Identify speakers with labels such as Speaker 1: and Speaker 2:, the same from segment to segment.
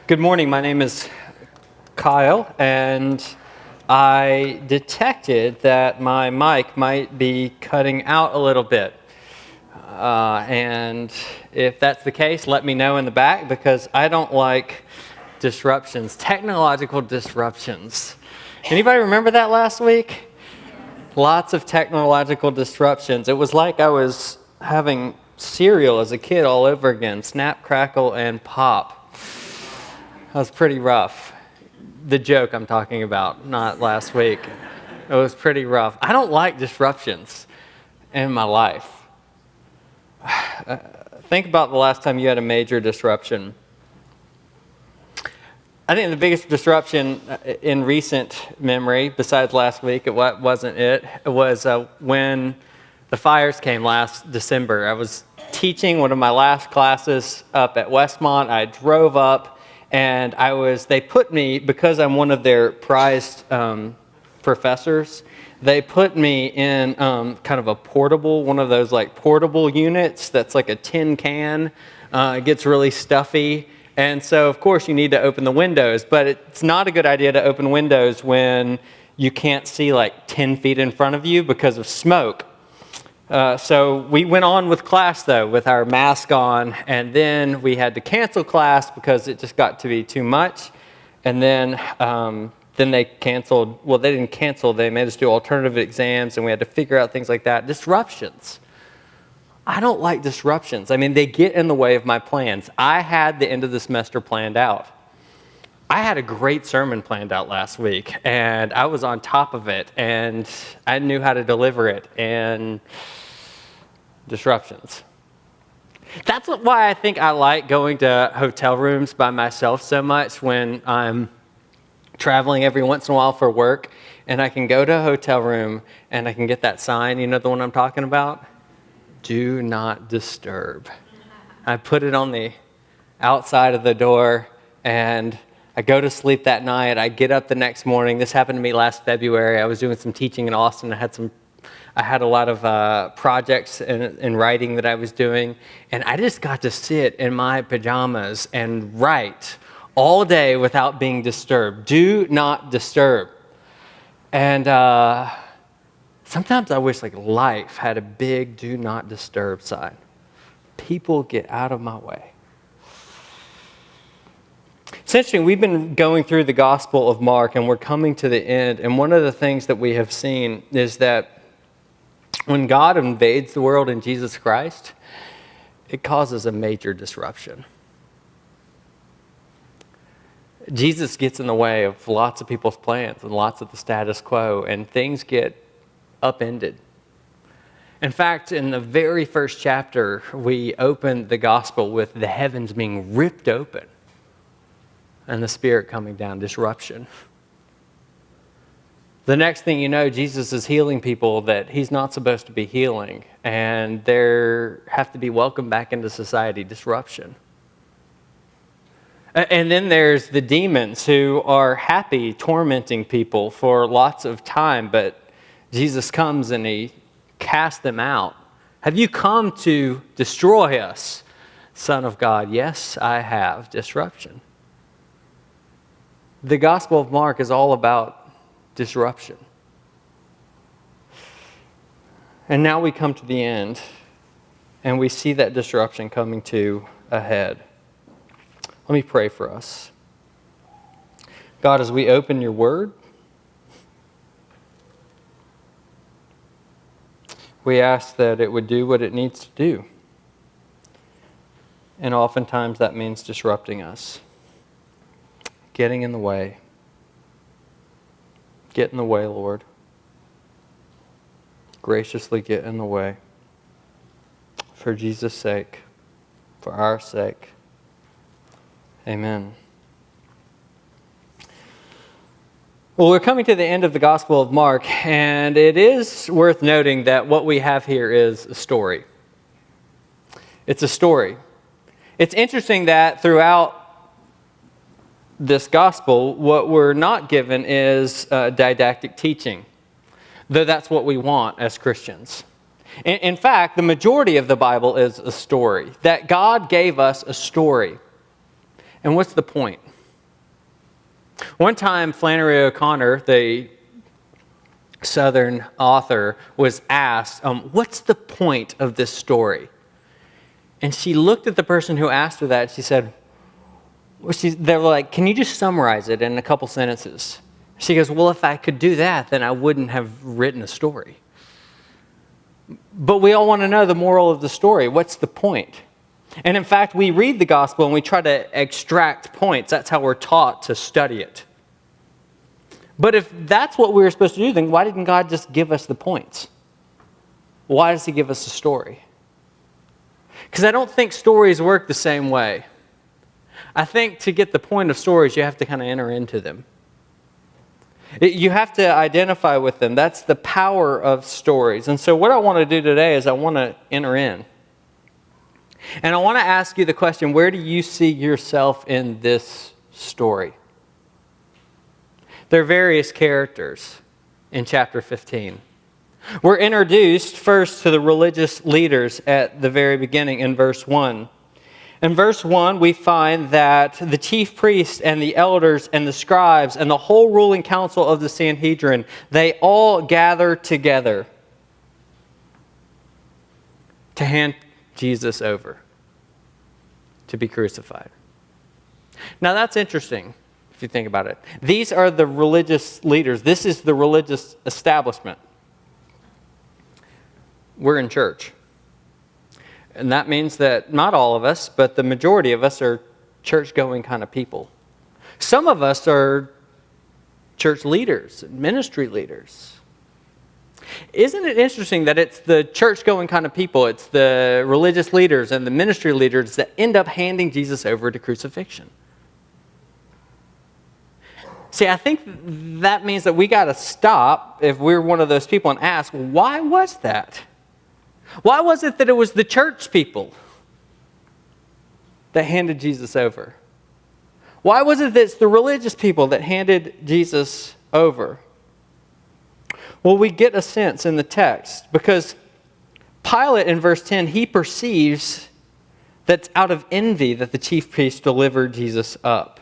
Speaker 1: Good morning. My name is Kyle, and I detected that my mic might be cutting out a little bit. And if that's the case, let me know in the back, because I don't like disruptions, technological disruptions. Anybody remember that last week? Lots of technological disruptions. It was like I was having cereal as a kid all over again, snap, crackle, and pop. That was pretty rough. The joke I'm talking about, not last week. It was pretty rough. I don't like disruptions in my life. Think about the last time you had a major disruption. I think the biggest disruption in recent memory, besides last week, it was when the fires came last December. I was teaching one of my last classes up at Westmont. I drove up. And they put me, because I'm one of their prized professors, they put me in kind of a portable, one of those like portable units that's like a tin can. It gets really stuffy. And so, of course, you need to open the windows. But it's not a good idea to open windows when you can't see like 10 feet in front of you because of smoke. So we went on with class, though, with our mask on, and then we had to cancel class because it just got to be too much. And then they canceled. Well, they didn't cancel. They made us do alternative exams, and we had to figure out things like that. Disruptions. I don't like disruptions. I mean, they get in the way of my plans. I had the end of the semester planned out. I had a great sermon planned out last week, and I was on top of it, and I knew how to deliver it, and disruptions. That's why I think I like going to hotel rooms by myself so much when I'm traveling every once in a while for work, and I can go to a hotel room, and I can get that sign, you know the one I'm talking about? Do not disturb. I put it on the outside of the door, and I go to sleep that night. I get up the next morning. This happened to me last February. I was doing some teaching in Austin. I had a lot of projects and writing that I was doing, and I just got to sit in my pajamas and write all day without being disturbed. Do not disturb. And sometimes I wish like life had a big do not disturb sign. People, get out of my way. It's interesting, we've been going through the Gospel of Mark, and we're coming to the end, and one of the things that we have seen is that when God invades the world in Jesus Christ, it causes a major disruption. Jesus gets in the way of lots of people's plans and lots of the status quo, and things get upended. In fact, in the very first chapter, we open the Gospel with the heavens being ripped open and the Spirit coming down, disruption. The next thing you know, Jesus is healing people that he's not supposed to be healing, and they have to be welcomed back into society, disruption. And then there's the demons who are happy tormenting people for lots of time, but Jesus comes and he casts them out. Have you come to destroy us, Son of God? Yes, I have. Disruption. The Gospel of Mark is all about disruption. And now we come to the end, and we see that disruption coming to a head. Let me pray for us. God, as we open your word, we ask that it would do what it needs to do. And oftentimes that means disrupting us. Getting in the way. Get in the way, Lord. Graciously get in the way. For Jesus' sake. For our sake. Amen. Well, we're coming to the end of the Gospel of Mark, and it is worth noting that what we have here is a story. It's a story. It's interesting that throughout this gospel, what we're not given is didactic teaching, though that's what we want as Christians. In fact, the majority of the Bible is a story, that God gave us a story. And what's the point? One time, Flannery O'Connor, the Southern author, was asked, what's the point of this story? And she looked at the person who asked her that. She said, they were like, can you just summarize it in a couple sentences? She goes, well, if I could do that, then I wouldn't have written a story. But we all want to know the moral of the story. What's the point? And in fact, we read the gospel and we try to extract points. That's how we're taught to study it. But if that's what we were supposed to do, then why didn't God just give us the points? Why does he give us a story? Because I don't think stories work the same way. I think to get the point of stories, you have to kind of enter into them. You have to identify with them. That's the power of stories. And so what I want to do today is I want to enter in. And I want to ask you the question, where do you see yourself in this story? There are various characters in chapter 15. We're introduced first to the religious leaders at the very beginning in verse 1. In verse 1, we find that the chief priests and the elders and the scribes and the whole ruling council of the Sanhedrin, they all gather together to hand Jesus over to be crucified. Now that's interesting if you think about it. These are the religious leaders. This is the religious establishment. We're in church. And that means that not all of us, but the majority of us are church-going kind of people. Some of us are church leaders, ministry leaders. Isn't it interesting that it's the church-going kind of people, it's the religious leaders and the ministry leaders that end up handing Jesus over to crucifixion? See, I think that means that we got to stop, if we're one of those people, and ask, why was that? Why was it that it was the church people that handed Jesus over? Why was it that it's the religious people that handed Jesus over? Well, we get a sense in the text because Pilate in verse 10, he perceives that it's out of envy that the chief priests delivered Jesus up.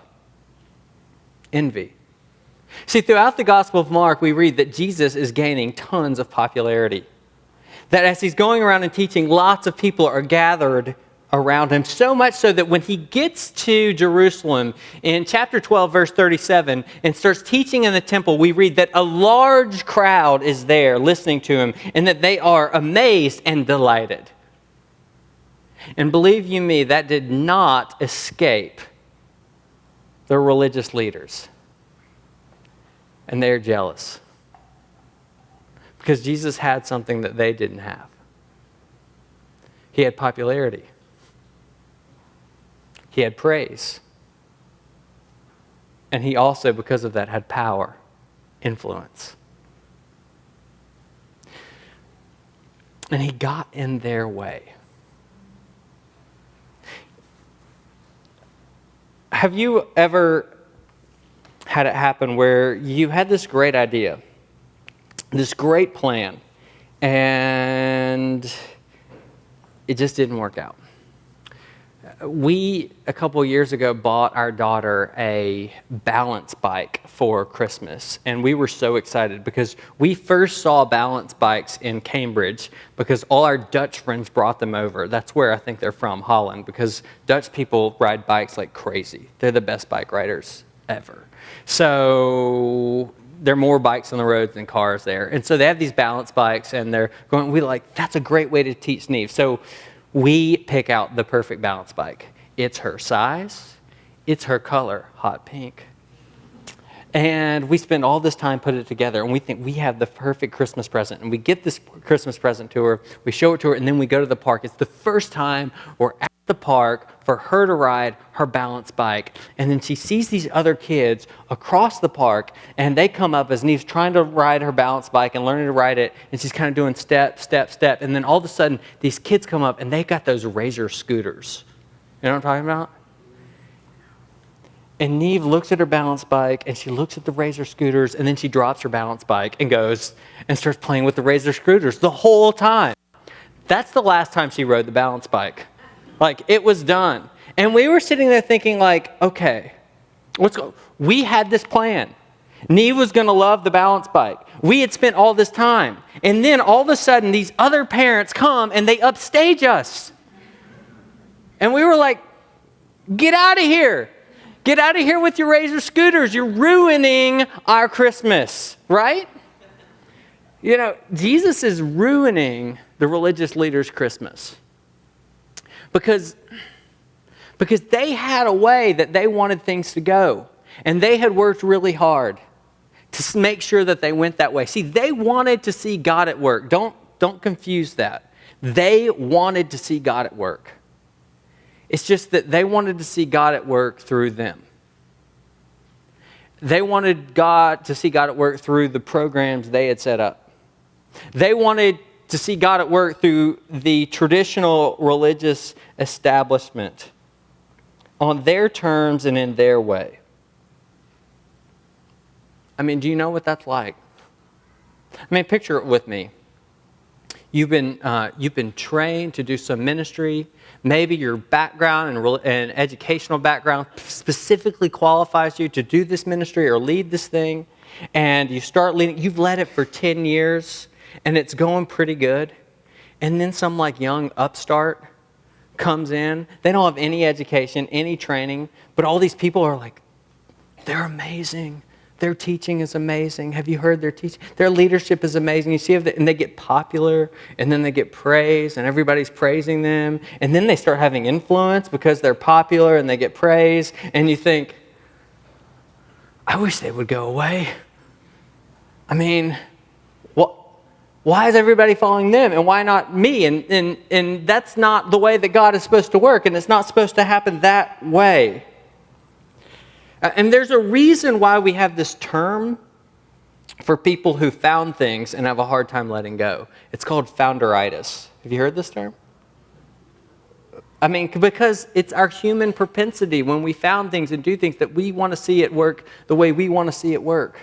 Speaker 1: Envy. See, throughout the Gospel of Mark, we read that Jesus is gaining tons of popularity. That as he's going around and teaching, lots of people are gathered around him, so much so that when he gets to Jerusalem in chapter 12, verse 37, and starts teaching in the temple, we read that a large crowd is there listening to him, and that they are amazed and delighted. And believe you me, that did not escape the religious leaders. And they're jealous. Because Jesus had something that they didn't have. He had popularity. He had praise. And he also, because of that, had power, influence. And he got in their way. Have you ever had it happen where you had this great idea, this great plan, and it just didn't work out? We, a couple of years ago, bought our daughter a balance bike for Christmas, and we were so excited because we first saw balance bikes in Cambridge because all our Dutch friends brought them over. That's where I think they're from, Holland, because Dutch people ride bikes like crazy. They're the best bike riders ever. So there are more bikes on the roads than cars there. And so they have these balance bikes, and they're going, we're like, that's a great way to teach Neve. So we pick out the perfect balance bike. It's her size. It's her color, hot pink. And we spend all this time putting it together, and we think we have the perfect Christmas present. And we get this Christmas present to her, we show it to her, and then we go to the park. It's the first time we're at the park for her to ride her balance bike. And then she sees these other kids across the park, and they come up as Neve's trying to ride her balance bike and learning to ride it, and she's kind of doing step, step, step. And then all of a sudden, these kids come up, and they got those Razor scooters. You know what I'm talking about? And Neve looks at her balance bike, and she looks at the Razor scooters, and then she drops her balance bike and goes and starts playing with the Razor scooters the whole time. That's the last time she rode the balance bike. Like, it was done. And we were sitting there thinking, like, okay, We had this plan. Neve was going to love the balance bike. We had spent all this time. And then all of a sudden, these other parents come and they upstage us. And we were like, get out of here. Get out of here with your Razor scooters. You're ruining our Christmas, right? You know, Jesus is ruining the religious leaders' Christmas. Because they had a way that they wanted things to go. And they had worked really hard to make sure that they went that way. See, they wanted to see God at work. Don't confuse that. They wanted to see God at work. It's just that they wanted to see God at work through them. They wanted to see God at work through the programs they had set up. They wanted to see God at work through the traditional religious establishment on their terms and in their way. I mean, do you know what that's like? I mean, picture it with me. You've been trained to do some ministry. Maybe your background and educational background specifically qualifies you to do this ministry or lead this thing. And you start leading. You've led it for 10 years, and it's going pretty good. And then some like young upstart comes in. They don't have any education, any training, but all these people are like, they're amazing. Their teaching is amazing. Have you heard their teaching? Their leadership is amazing. You see, and they get popular, and then they get praise, and everybody's praising them. And then they start having influence because they're popular and they get praise. And you think, I wish they would go away. I mean, why is everybody following them and why not me? And that's not the way that God is supposed to work, and it's not supposed to happen that way. And there's a reason why we have this term for people who found things and have a hard time letting go. It's called founderitis. Have you heard this term? I mean, because it's our human propensity when we found things and do things that we want to see it work the way we want to see it work.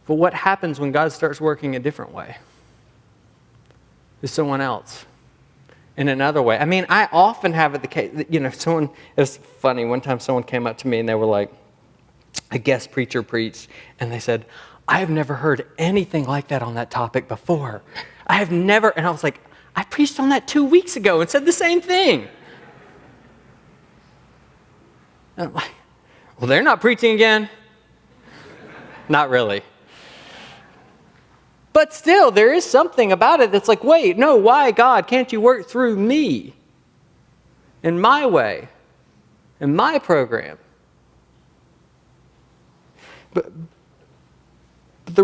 Speaker 1: But what happens when God starts working a different way? With someone else. In another way. I mean, I often have it the case, it was funny, one time someone came up to me and they were like, a guest preacher preached, and they said, I have never heard anything like that on that topic before. I have never, and I was like, I preached on that 2 weeks ago and said the same thing. And I'm like, well, they're not preaching again? Not really. But still, there is something about it that's like, wait, no, why, God, can't you work through me? In my way, in my program. But the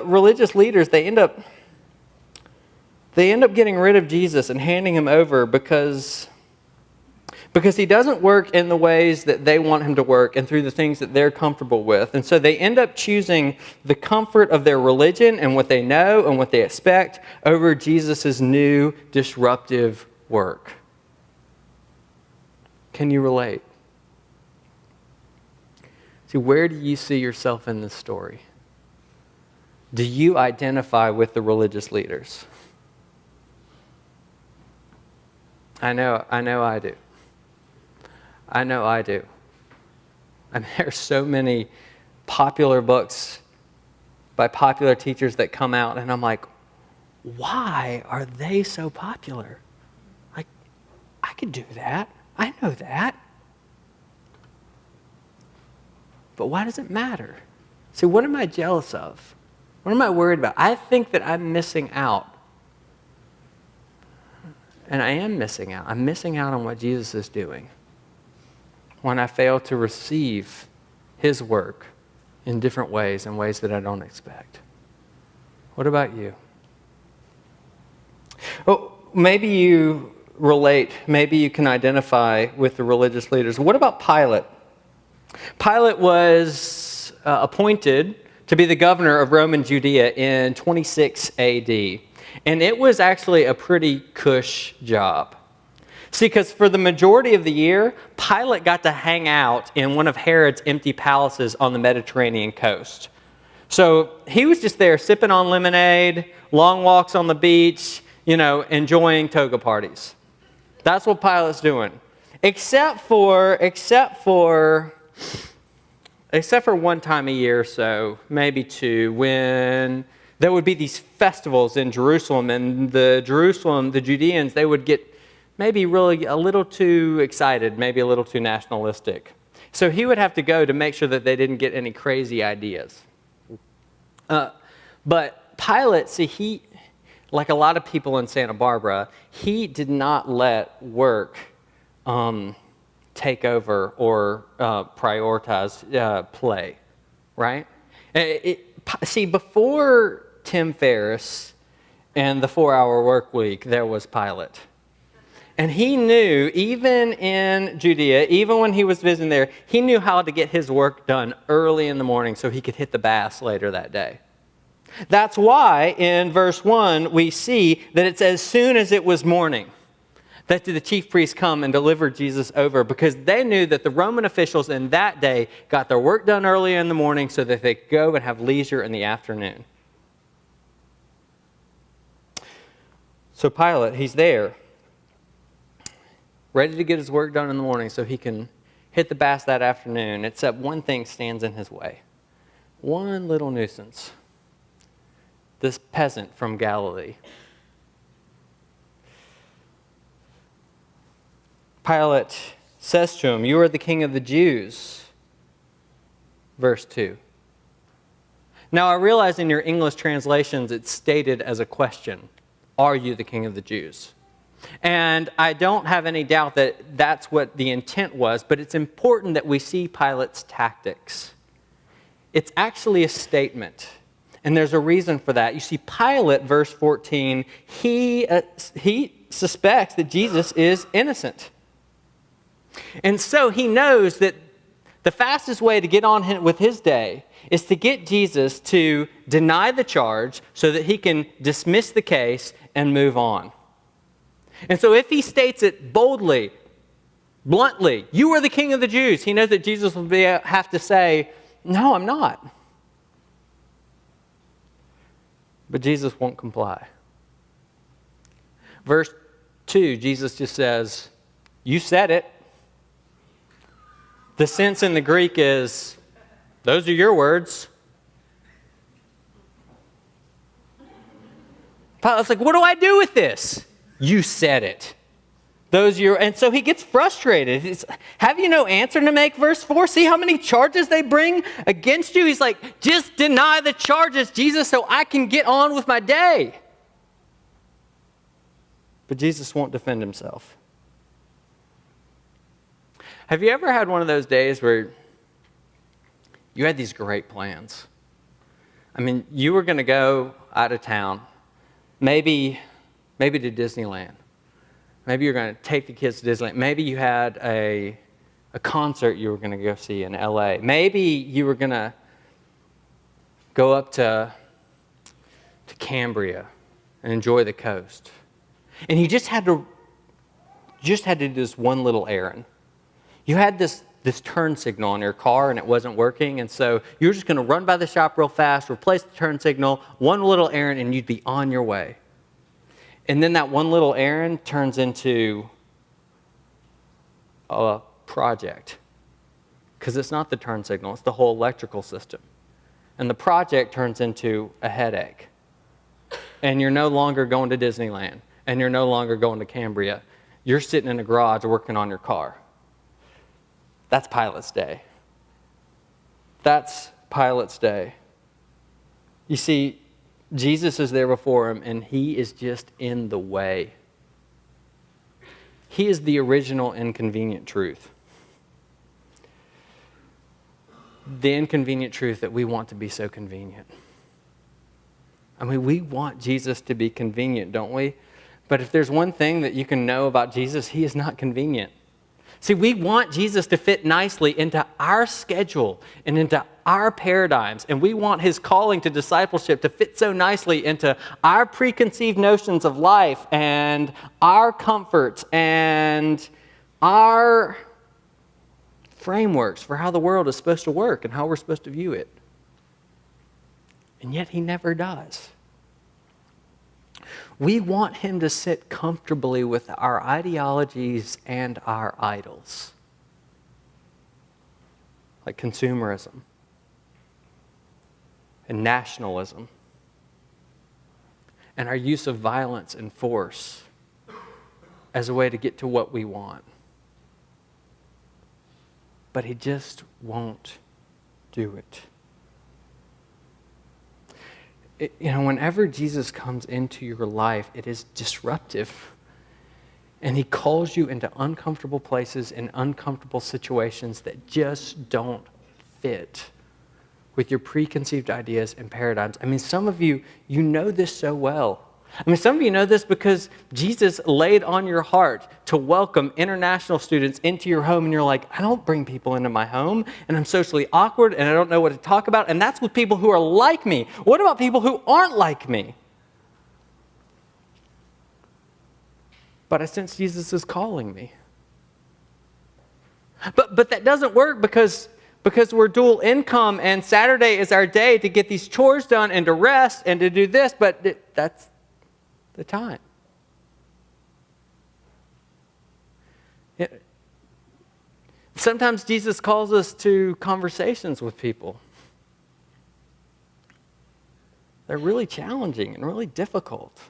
Speaker 1: religious leaders, they end up getting rid of Jesus and handing him over because he doesn't work in the ways that they want him to work and through the things that they're comfortable with. And so they end up choosing the comfort of their religion and what they know and what they expect over Jesus' new disruptive work. Can you relate? See, where do you see yourself in this story? Do you identify with the religious leaders? I know I do. I know I do. And there are so many popular books by popular teachers that come out, and I'm like, why are they so popular? Like, I could do that. I know that. But why does it matter? See, what am I jealous of? What am I worried about? I think that I'm missing out. And I am missing out. I'm missing out on what Jesus is doing when I fail to receive his work in different ways, in ways that I don't expect. What about you? Oh, maybe you relate, maybe you can identify with the religious leaders. What about Pilate? Pilate was appointed to be the governor of Roman Judea in 26 AD. And it was actually a pretty cush job. See, because for the majority of the year, Pilate got to hang out in one of Herod's empty palaces on the Mediterranean coast. So he was just there sipping on lemonade, long walks on the beach, enjoying toga parties. That's what Pilate's doing. Except for one time a year or so, maybe two, when there would be these festivals in Jerusalem, and the Judeans, they would get maybe really a little too excited, maybe a little too nationalistic. So he would have to go to make sure that they didn't get any crazy ideas. But Pilate, see, he, like a lot of people in Santa Barbara, he did not let work take over or prioritize play, right? See, before Tim Ferriss and the 4-hour work week, there was Pilate. And he knew, even in Judea, even when he was visiting there, he knew how to get his work done early in the morning so he could hit the baths later that day. That's why in verse 1 we see that it's as soon as it was morning that the chief priests come and deliver Jesus over, because they knew that the Roman officials in that day got their work done early in the morning so that they could go and have leisure in the afternoon. So Pilate, he's there, ready to get his work done in the morning so he can hit the baths that afternoon, except one thing stands in his way. One little nuisance. This peasant from Galilee. Pilate says to him, "You are the king of the Jews." Verse 2. Now I realize in your English translations it's stated as a question. Are you the king of the Jews? And I don't have any doubt that that's what the intent was, but it's important that we see Pilate's tactics. It's actually a statement, and there's a reason for that. You see, Pilate, verse 14, he suspects that Jesus is innocent. And so he knows that the fastest way to get on with his day is to get Jesus to deny the charge so that he can dismiss the case and move on. And so if he states it boldly, bluntly, "You are the king of the Jews," he knows that Jesus will have to say, "No, I'm not." But Jesus won't comply. Verse 2, Jesus just says, "You said it." The sense in the Greek is, those are your words. Pilate's like, "What do I do with this?" "You said it." And so he gets frustrated. Have you no answer to make? Verse 4. See how many charges they bring against you? He's like, "Just deny the charges, Jesus, so I can get on with my day." But Jesus won't defend himself. Have you ever had one of those days where you had these great plans? I mean, you were going to go out of town, maybe to Disneyland. Maybe you're going to take the kids to Disneyland. Maybe you had a concert you were going to go see in LA. Maybe you were going to go up to Cambria and enjoy the coast. And you just had to do this one little errand. You had this turn signal on your car and it wasn't working, and so you were just going to run by the shop real fast, replace the turn signal, one little errand, and you'd be on your way. And then that one little errand turns into a project, because it's not the turn signal, it's the whole electrical system. And the project turns into a headache. And you're no longer going to Disneyland, and you're no longer going to Cambria. You're sitting in a garage working on your car. That's Pilate's day. That's Pilate's day. You see, Jesus is there before him, and he is just in the way. He is the original inconvenient truth. The inconvenient truth that we want to be so convenient. I mean, we want Jesus to be convenient, don't we? But if there's one thing that you can know about Jesus, he is not convenient. See, we want Jesus to fit nicely into our schedule and into our paradigms, and we want his calling to discipleship to fit so nicely into our preconceived notions of life and our comforts and our frameworks for how the world is supposed to work and how we're supposed to view it. And yet he never does. We want him to sit comfortably with our ideologies and our idols, like consumerism and nationalism and our use of violence and force as a way to get to what we want. But he just won't do it. Whenever Jesus comes into your life, it is disruptive. And he calls you into uncomfortable places and uncomfortable situations that just don't fit with your preconceived ideas and paradigms. Some of you know this so well. Some of you know this because Jesus laid on your heart to welcome international students into your home, and you're like, I don't bring people into my home, and I'm socially awkward, and I don't know what to talk about, and that's with people who are like me. What about people who aren't like me? But I sense Jesus is calling me. But that doesn't work because we're dual income, and Saturday is our day to get these chores done and to rest and to do this, but that's the time. Sometimes Jesus calls us to conversations with people. They're really challenging and really difficult.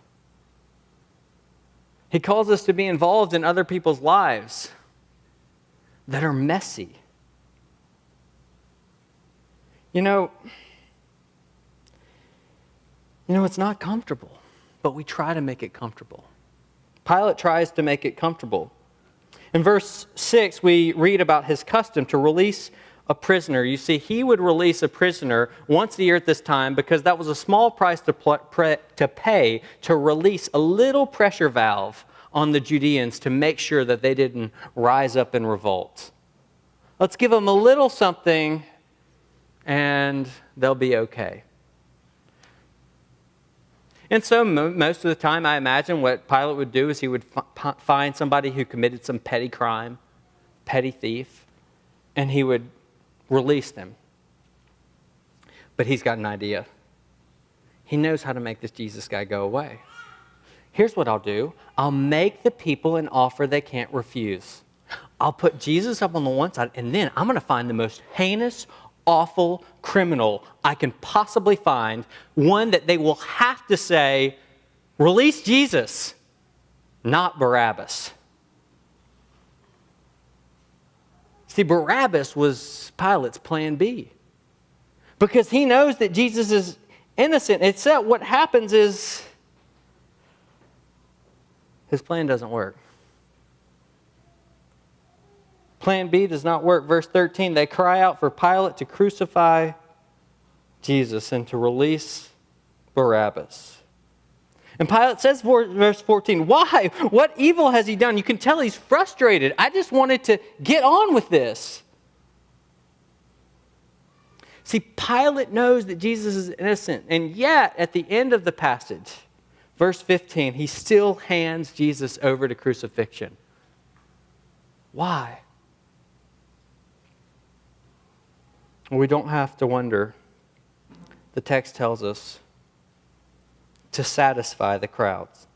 Speaker 1: He calls us to be involved in other people's lives that are messy. It's not comfortable, but we try to make it comfortable. Pilate tries to make it comfortable. In verse 6, we read about his custom to release a prisoner. You see, he would release a prisoner once a year at this time because that was a small price to pay to release a little pressure valve on the Judeans to make sure that they didn't rise up in revolt. Let's give them a little something and they'll be okay. And so most of the time, I imagine what Pilate would do is he would find somebody who committed some petty crime, petty thief, and he would release them. But he's got an idea. He knows how to make this Jesus guy go away. Here's what I'll do. I'll make the people an offer they can't refuse. I'll put Jesus up on the one side, and then I'm going to find the most heinous, awful criminal I can possibly find, one that they will have to say, release Jesus, not Barabbas. See, Barabbas was Pilate's plan B because he knows that Jesus is innocent. Except what happens is his plan doesn't work. Plan B does not work. Verse 13, they cry out for Pilate to crucify Jesus and to release Barabbas. And Pilate says, verse 14, why? What evil has he done? You can tell he's frustrated. I just wanted to get on with this. See, Pilate knows that Jesus is innocent, and yet at the end of the passage, verse 15, he still hands Jesus over to crucifixion. Why? We don't have to wonder. The text tells us to satisfy the crowds.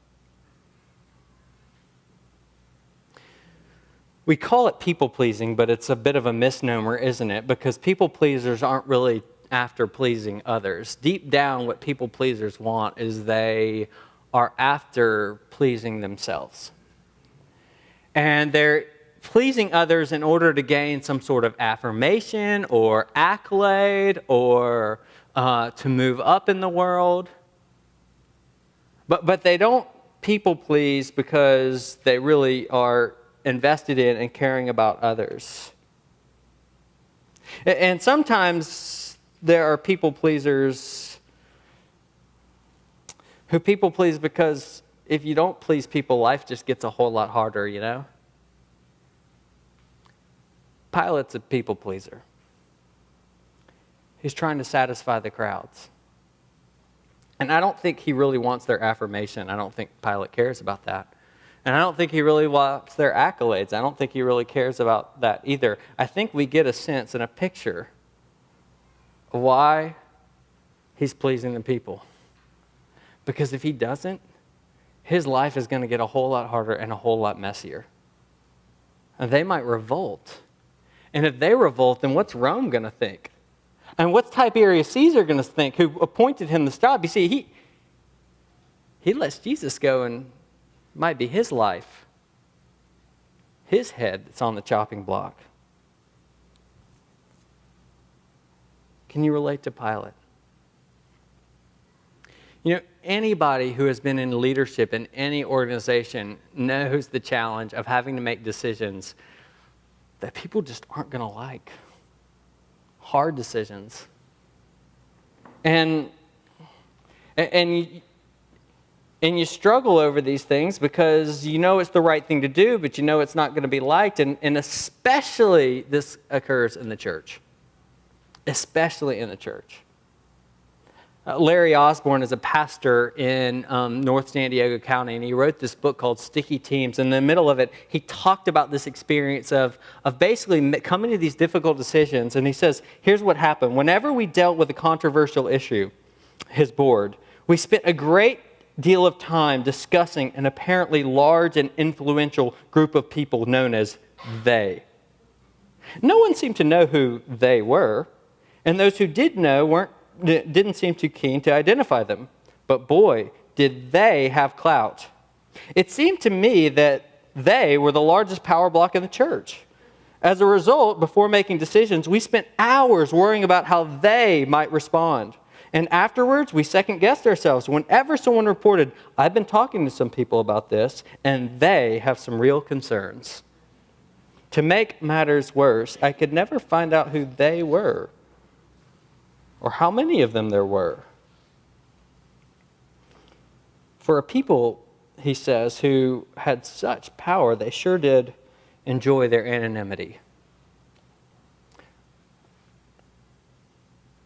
Speaker 1: We call it people-pleasing, but it's a bit of a misnomer, isn't it? Because people-pleasers aren't really after pleasing others. Deep down, what people-pleasers want is they are after pleasing themselves. And they're pleasing others in order to gain some sort of affirmation or accolade or to move up in the world. But they don't people please because they really are invested in and caring about others. And sometimes there are people pleasers who people please because if you don't please people, life just gets a whole lot harder, you know? Pilate's a people pleaser. He's trying to satisfy the crowds. And I don't think he really wants their affirmation. I don't think Pilate cares about that. And I don't think he really wants their accolades. I don't think he really cares about that either. I think we get a sense and a picture of why he's pleasing the people. Because if he doesn't, his life is going to get a whole lot harder and a whole lot messier. And they might revolt. And if they revolt, then what's Rome going to think? And what's Tiberius Caesar going to think, who appointed him this job? You see, he lets Jesus go, and it might be his life, his head that's on the chopping block. Can you relate to Pilate? You know, anybody who has been in leadership in any organization knows the challenge of having to make decisions that people just aren't going to like. Hard decisions. And you struggle over these things because you know it's the right thing to do, but you know it's not going to be liked. And especially this occurs in the church. Especially in the church. Larry Osborne is a pastor in North San Diego County, and he wrote this book called Sticky Teams. In the middle of it, he talked about this experience of basically coming to these difficult decisions. And he says, here's what happened. Whenever we dealt with a controversial issue, his board, we spent a great deal of time discussing an apparently large and influential group of people known as they. No one seemed to know who they were, and those who did know didn't seem too keen to identify them. But boy, did they have clout. It seemed to me that they were the largest power block in the church. As a result, before making decisions, we spent hours worrying about how they might respond. And afterwards, we second-guessed ourselves. Whenever someone reported, I've been talking to some people about this, and they have some real concerns. To make matters worse, I could never find out who they were, or how many of them there were. For a people, he says, who had such power, they sure did enjoy their anonymity.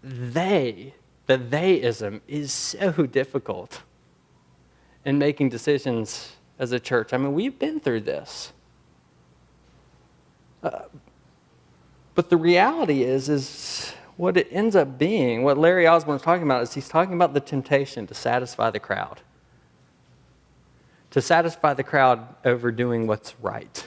Speaker 1: The theism is so difficult in making decisions as a church. I mean, we've been through this. But the reality is what it ends up being, what Larry Osborne is talking about, is he's talking about the temptation to satisfy the crowd. To satisfy the crowd over doing what's right.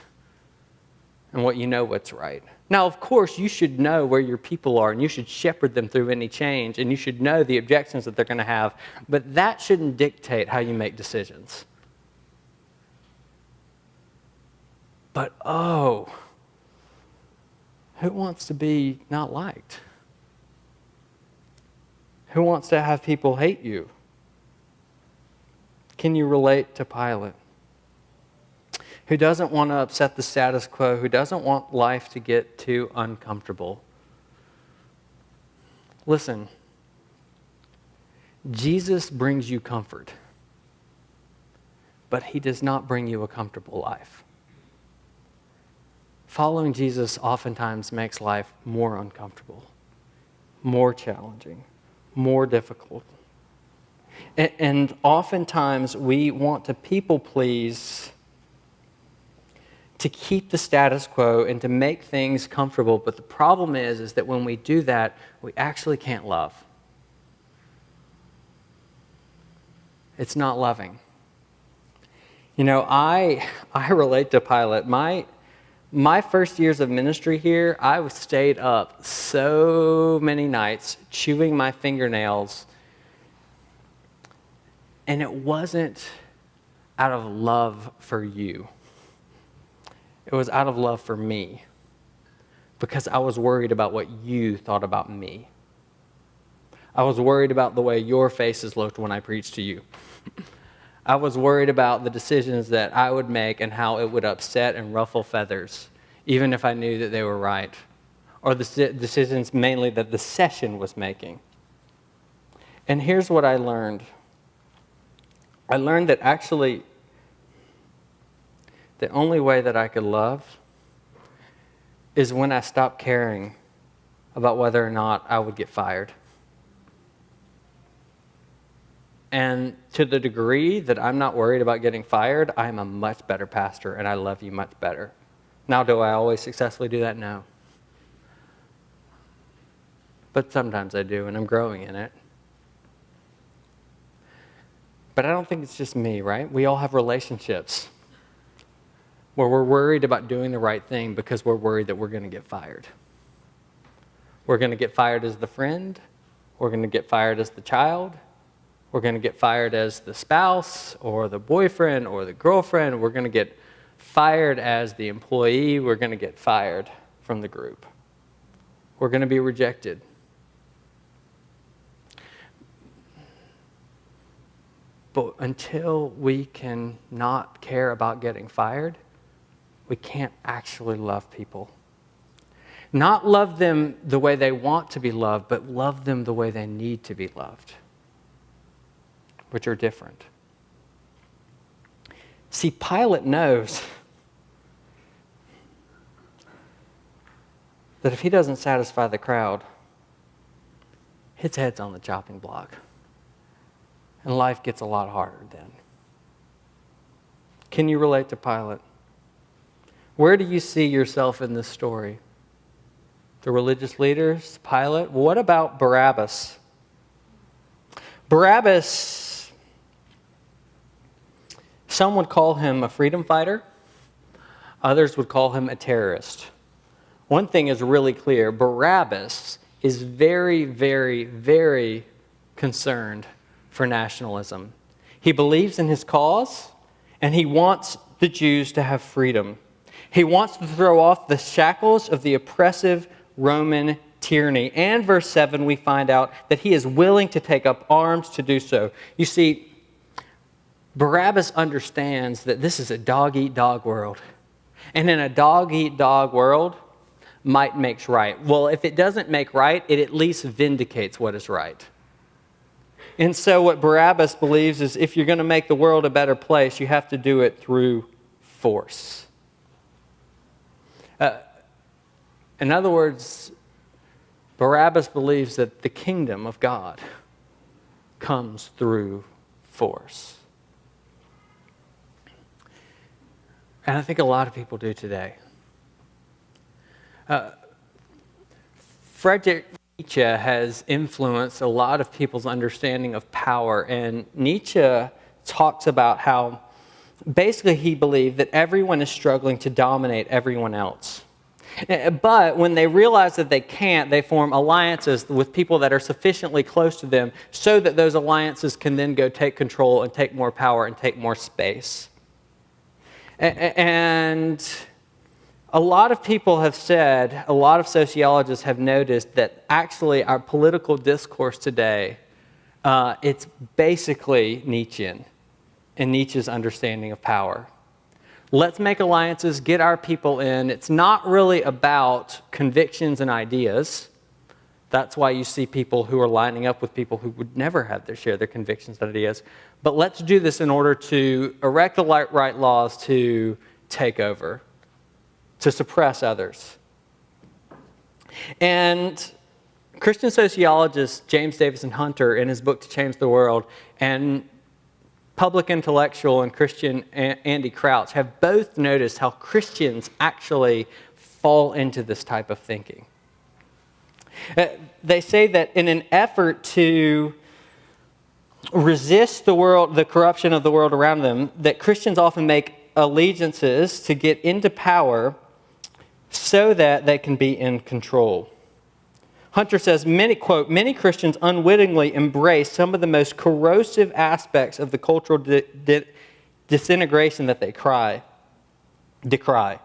Speaker 1: And what you know what's right. Now, of course, you should know where your people are, and you should shepherd them through any change, and you should know the objections that they're going to have, but that shouldn't dictate how you make decisions. But, who wants to be not liked? Who wants to have people hate you? Can you relate to Pilate? Who doesn't want to upset the status quo, who doesn't want life to get too uncomfortable. Listen, Jesus brings you comfort, but he does not bring you a comfortable life. Following Jesus oftentimes makes life more uncomfortable, more challenging, more difficult. And oftentimes we want to people please to keep the status quo and to make things comfortable. But the problem is that when we do that, we actually can't love. It's not loving. You know, I relate to Pilate. My first years of ministry here, I stayed up so many nights chewing my fingernails. And it wasn't out of love for you. It was out of love for me, because I was worried about what you thought about me. I was worried about the way your faces looked when I preached to you. I was worried about the decisions that I would make and how it would upset and ruffle feathers, even if I knew that they were right, or the decisions mainly that the session was making. And here's what I learned. I learned that actually the only way that I could love is when I stopped caring about whether or not I would get fired. And to the degree that I'm not worried about getting fired, I'm a much better pastor and I love you much better. Now, do I always successfully do that? No. But sometimes I do, and I'm growing in it. But I don't think it's just me, right? We all have relationships where we're worried about doing the right thing because we're worried that we're going to get fired. We're going to get fired as the friend. We're going to get fired as the child. We're going to get fired as the spouse or the boyfriend or the girlfriend. We're going to get fired as the employee. We're going to get fired from the group. We're going to be rejected. But until we can not care about getting fired, we can't actually love people. Not love them the way they want to be loved, but love them the way they need to be loved, which are different. See, Pilate knows that if he doesn't satisfy the crowd, his head's on the chopping block. And life gets a lot harder then. Can you relate to Pilate? Where do you see yourself in this story? The religious leaders, Pilate? What about Barabbas? Barabbas, some would call him a freedom fighter. Others would call him a terrorist. One thing is really clear. Barabbas is very, very, very concerned for nationalism. He believes in his cause, and he wants the Jews to have freedom. He wants to throw off the shackles of the oppressive Roman tyranny. And verse 7, we find out that he is willing to take up arms to do so. You see, Barabbas understands that this is a dog-eat-dog world. And in a dog-eat-dog world, might makes right. Well, if it doesn't make right, it at least vindicates what is right. And so what Barabbas believes is if you're going to make the world a better place, you have to do it through force. In other words, Barabbas believes that the kingdom of God comes through force. And I think a lot of people do today. Friedrich Nietzsche has influenced a lot of people's understanding of power, and Nietzsche talks about how basically he believed that everyone is struggling to dominate everyone else. But when they realize that they can't, they form alliances with people that are sufficiently close to them so that those alliances can then go take control and take more power and take more space. And a lot of people have said, a lot of sociologists have noticed that actually our political discourse today, it's basically Nietzschean and Nietzsche's understanding of power. Let's make alliances, get our people in. It's not really about convictions and ideas. That's why you see people who are lining up with people who would never have their share of their convictions and ideas. But let's do this in order to erect the right laws to take over, to suppress others. And Christian sociologist James Davison Hunter, in his book To Change the World, and public intellectual and Christian Andy Crouch have both noticed how Christians actually fall into this type of thinking. They say that in an effort to resist the corruption of the world around them, that Christians often make allegiances to get into power so that they can be in control. Hunter says, quote, many Christians unwittingly embrace some of the most corrosive aspects of the cultural disintegration that they decry.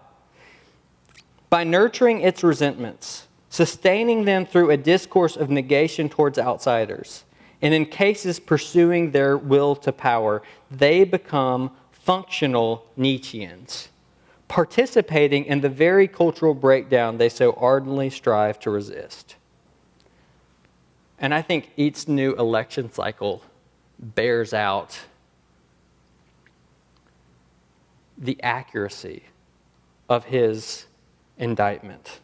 Speaker 1: By nurturing its resentments, sustaining them through a discourse of negation towards outsiders, and in cases pursuing their will to power, they become functional Nietzscheans, participating in the very cultural breakdown they so ardently strive to resist. And I think each new election cycle bears out the accuracy of his indictment.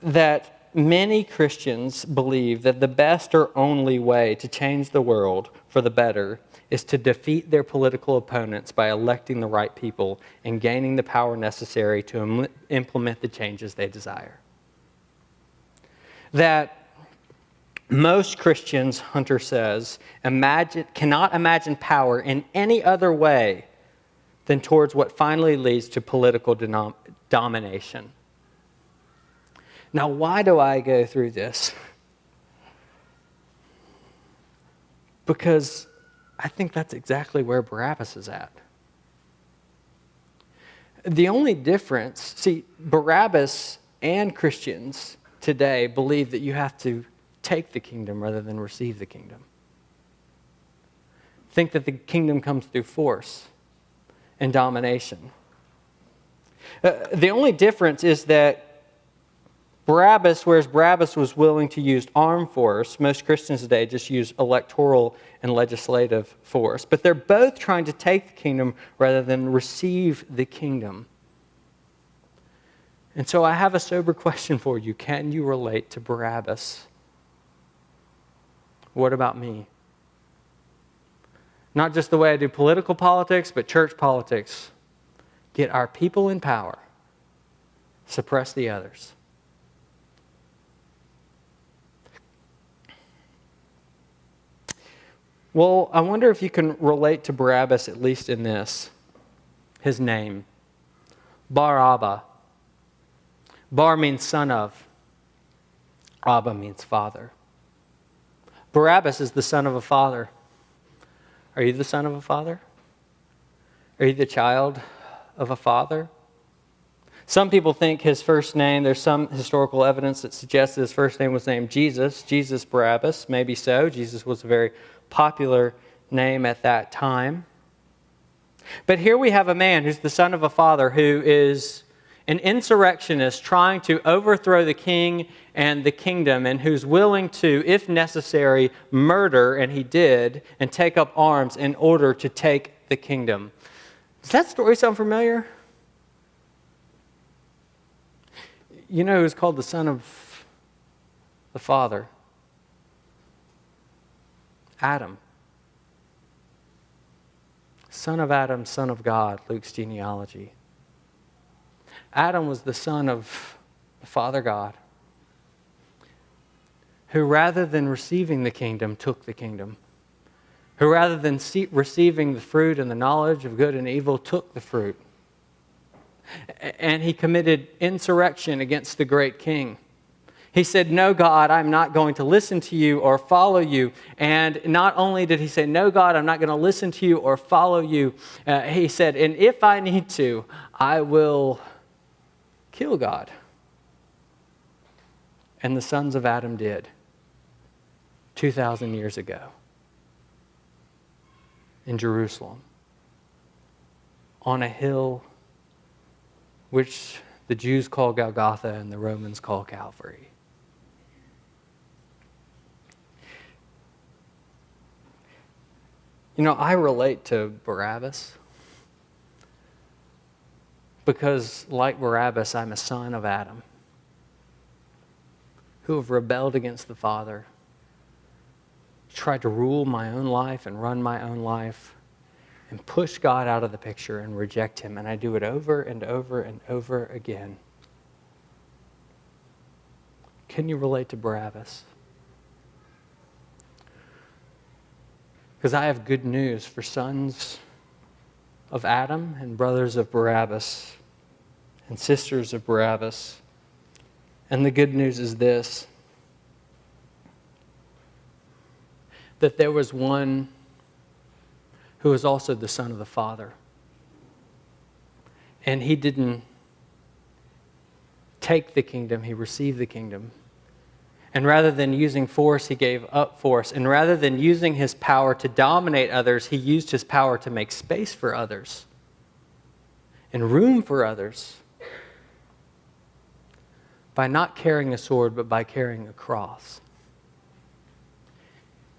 Speaker 1: That many Christians believe that the best or only way to change the world for the better is to defeat their political opponents by electing the right people and gaining the power necessary to implement the changes they desire. That Most Christians, Hunter says, cannot imagine power in any other way than towards what finally leads to political domination. Now, why do I go through this? Because I think that's exactly where Barabbas is at. The only difference, see, Barabbas and Christians today believe that you have to take the kingdom rather than receive the kingdom. Think that the kingdom comes through force and domination. The only difference is that Barabbas, whereas Barabbas was willing to use armed force, most Christians today just use electoral and legislative force. But they're both trying to take the kingdom rather than receive the kingdom. And so I have a sober question for you. Can you relate to Barabbas? What about me? Not just the way I do political politics, but church politics. Get our people in power. Suppress the others. Well, I wonder if you can relate to Barabbas at least in this. His name. Barabbas. Bar means son of. Abba means father. Barabbas is the son of a father. Are you the son of a father? Are you the child of a father? Some people think his first name, there's some historical evidence that suggests that his first name was named Jesus. Jesus Barabbas, maybe so. Jesus was a very popular name at that time. But here we have a man who's the son of a father who is an insurrectionist trying to overthrow the king and the kingdom, and who's willing to, if necessary, murder, and he did, and take up arms in order to take the kingdom. Does that story sound familiar? You know who's called the son of the father? Adam. Son of Adam, son of God, Luke's genealogy. Adam was the son of the Father God, who rather than receiving the kingdom, took the kingdom. Who rather than receiving the fruit and the knowledge of good and evil, took the fruit. And he committed insurrection against the great king. He said, "No, God, I'm not going to listen to you or follow you." And not only did he say, "No, God, I'm not going to listen to you or follow you," he said, "And if I need to, I will kill God." And the sons of Adam did 2,000 years ago in Jerusalem on a hill which the Jews call Golgotha and the Romans call Calvary. You know, I relate to Barabbas because, like Barabbas, I'm a son of Adam who have rebelled against the Father, tried to rule my own life and run my own life, and push God out of the picture and reject Him. And I do it over and over and over again. Can you relate to Barabbas? Because I have good news for sons of Adam and brothers of Barabbas and sisters of Barabbas. And the good news is this: that there was one who was also the son of the Father. And he didn't take the kingdom, he received the kingdom. And rather than using force, he gave up force. And rather than using his power to dominate others, he used his power to make space for others and room for others by not carrying a sword, but by carrying a cross.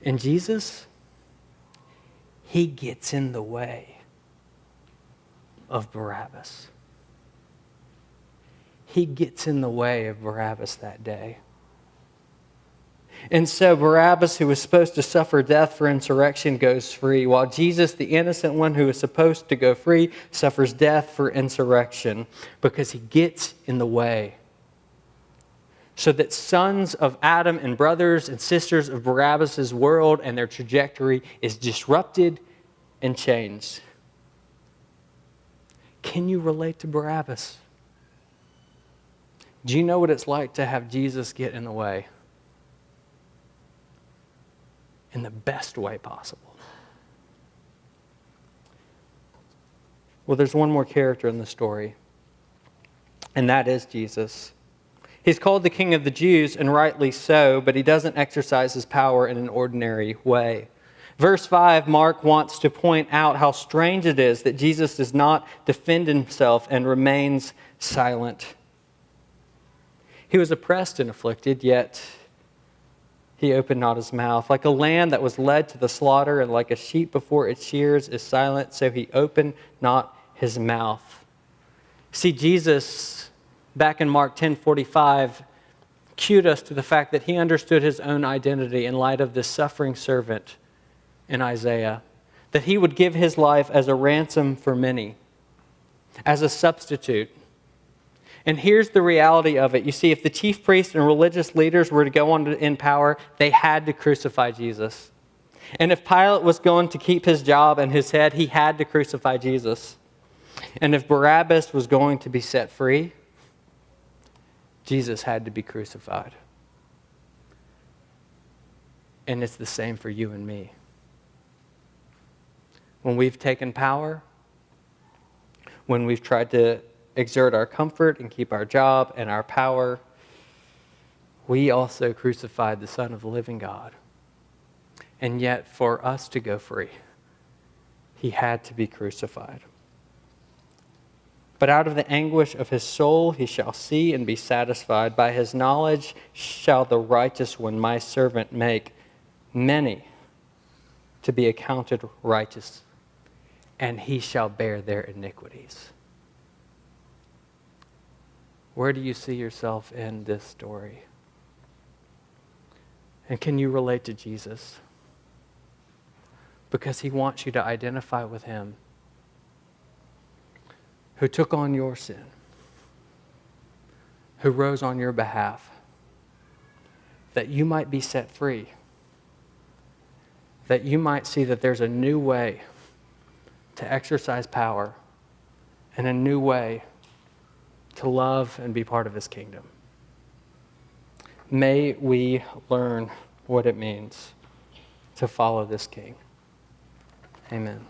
Speaker 1: And Jesus, He gets in the way of Barabbas. He gets in the way of Barabbas that day. And so Barabbas, who was supposed to suffer death for insurrection, goes free, while Jesus, the innocent one who is supposed to go free, suffers death for insurrection because he gets in the way. so that sons of Adam and brothers and sisters of Barabbas' world and their trajectory is disrupted and changed. Can you relate to Barabbas? Do you know what it's like to have Jesus get in the way? In the best way possible. Well, there's one more character in the story, and that is Jesus. He's called the King of the Jews, and rightly so, but he doesn't exercise his power in an ordinary way. Verse 5, Mark wants to point out how strange it is that Jesus does not defend himself and remains silent. He was oppressed and afflicted, yet he opened not his mouth. Like a lamb that was led to the slaughter, and like a sheep before its shears is silent, so he opened not his mouth. See, Jesus, back in Mark 10:45, cued us to the fact that he understood his own identity in light of this suffering servant in Isaiah, that he would give his life as a ransom for many, as a substitute. And here's the reality of it. You see, if the chief priests and religious leaders were to go on in power, they had to crucify Jesus. And if Pilate was going to keep his job and his head, he had to crucify Jesus. And if Barabbas was going to be set free, Jesus had to be crucified. And it's the same for you and me. When we've taken power, when we've tried to exert our comfort and keep our job and our power, we also crucified the Son of the living God. And yet, for us to go free, he had to be crucified. But out of the anguish of his soul he shall see and be satisfied. By his knowledge shall the righteous one, my servant, make many to be accounted righteous, and he shall bear their iniquities. Where do you see yourself in this story? And can you relate to Jesus? Because he wants you to identify with him, who took on your sin, who rose on your behalf, that you might be set free, that you might see that there's a new way to exercise power and a new way to love and be part of his kingdom. May we learn what it means to follow this King. Amen.